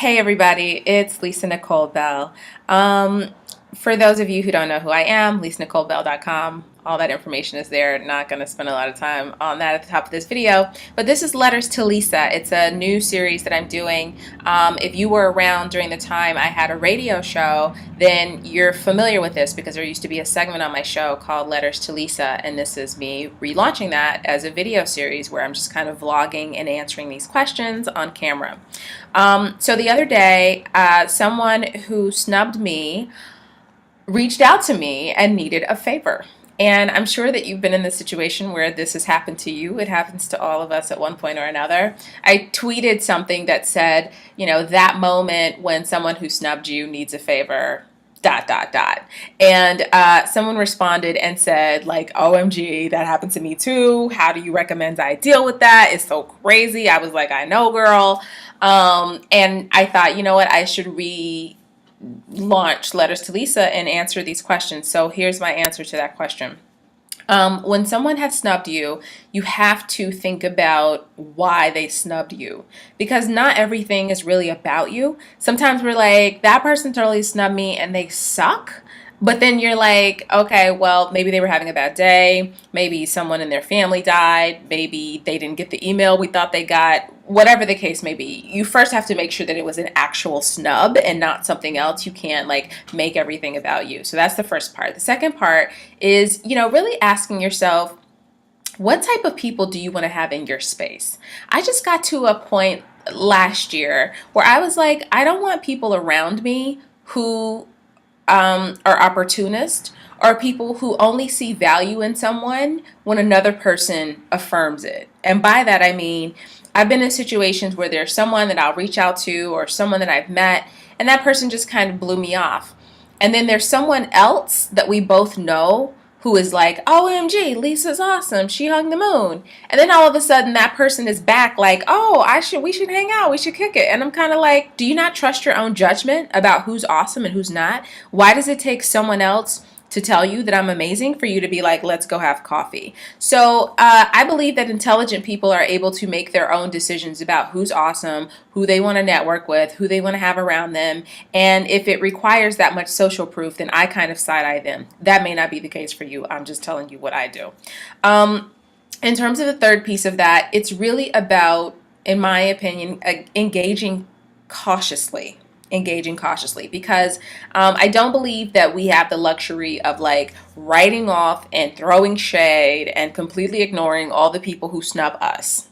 Hey everybody, it's Lisa Nicole Bell. For those of you who don't know who I am, LisaNicoleBell.com. All that information is there. Not going to spend a lot of time on that at the top of this video. But this is Letters to Lisa. It's a new series that I'm doing. If you were around during the time I had a radio show, then you're familiar with this because there used to be a segment on my show called Letters to Lisa. And this is me relaunching that as a video series where I'm just kind of vlogging and answering these questions on camera. So the other day, someone who snubbed me reached out to me and needed a favor. And I'm sure that you've been in this situation where this has happened to you. It happens to all of us at one point or another. I tweeted something that said, you know, that moment when someone who snubbed you needs a favor, ... And someone responded and said, like, OMG, that happened to me too. How do you recommend I deal with that? It's so crazy. I was like, I know, girl. And I thought, you know what, I should launch Letters to Lisa and answer these questions. So here's my answer to that question. When someone has snubbed you, you have to think about why they snubbed you, because not everything is really about you. Sometimes we're like, that person totally snubbed me and they suck. But then you're like, okay, well, maybe they were having a bad day. Maybe someone in their family died. Maybe they didn't get the email we thought they got. Whatever the case may be, you first have to make sure that it was an actual snub and not something else. You can't like make everything about you. So that's the first part. The second part is, you know, really asking yourself, what type of people do you want to have in your space? I just got to a point last year where I was like, I don't want people around me who are opportunists, or people who only see value in someone when another person affirms it. And by that I mean, I've been in situations where there's someone that I'll reach out to or someone that I've met, and that person just kind of blew me off. And then there's someone else that we both know who is like, OMG, Lisa's awesome. She hung the moon. And then all of a sudden that person is back like, oh, we should hang out. We should kick it. And I'm kind of like, do you not trust your own judgment about who's awesome and who's not? Why does it take someone else to tell you that I'm amazing for you to be like, let's go have coffee? So I believe that intelligent people are able to make their own decisions about who's awesome, who they want to network with, who they want to have around them. And if it requires that much social proof, then I kind of side-eye them. That may not be the case for you. I'm just telling you what I do. In terms of the third piece of that, it's really about, in my opinion, engaging cautiously, because I don't believe that we have the luxury of like writing off and throwing shade and completely ignoring all the people who snub us.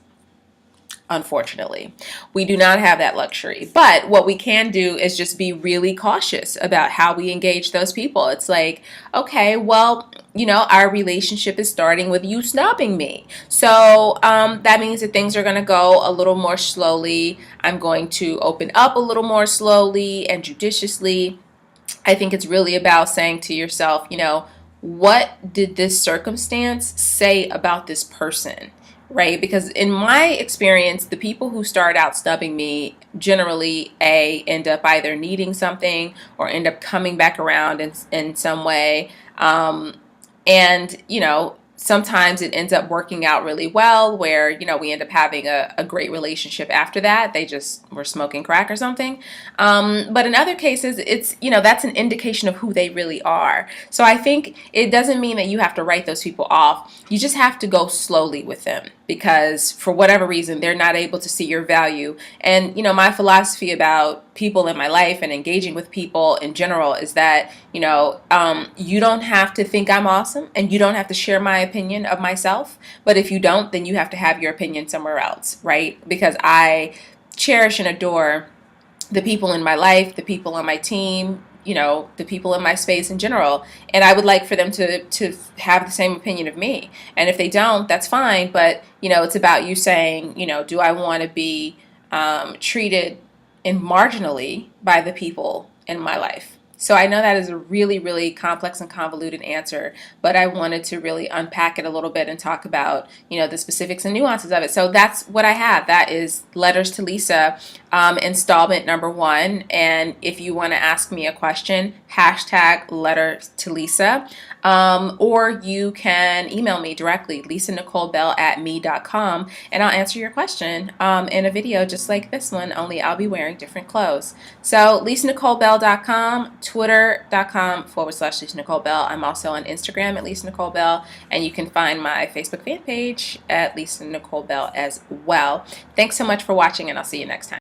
Unfortunately, we do not have that luxury. But what we can do is just be really cautious about how we engage those people. It's like, okay, well, you know, our relationship is starting with you snubbing me. So that means that things are going to go a little more slowly. I'm going to open up a little more slowly and judiciously. I think it's really about saying to yourself, you know, what did this circumstance say about this person? Right? Because in my experience, the people who start out snubbing me generally end up either needing something or end up coming back around in some way. And, you know, sometimes it ends up working out really well where, you know, we end up having a great relationship after that. They just were smoking crack or something. But in other cases, it's, you know, that's an indication of who they really are. So I think it doesn't mean that you have to write those people off. You just have to go slowly with them because for whatever reason, they're not able to see your value. And, you know, my philosophy about people in my life and engaging with people in general is that, you know, you don't have to think I'm awesome and you don't have to share my opinion of myself. But if you don't, then you have to have your opinion somewhere else, right? Because I cherish and adore the people in my life, the people on my team, you know, the people in my space in general. And I would like for them to have the same opinion of me. And if they don't, that's fine. But, you know, it's about you saying, you know, do I want to be treated marginally by the people in my life? So I know that is a really, really complex and convoluted answer, but I wanted to really unpack it a little bit and talk about, you know, the specifics and nuances of it. So that's what I have. That is Letters to Lisa, installment number 1. And if you want to ask me a question, hashtag letter to Lisa. Or you can email me directly, lisanicolebell@me.com, and I'll answer your question in a video just like this one, only I'll be wearing different clothes. So lisanicolebell.com, twitter.com/LisaNicoleBell. I'm also on Instagram at Lisa Nicole Bell, and you can find my Facebook fan page at Lisa Nicole Bell as well. Thanks so much for watching, and I'll see you next time.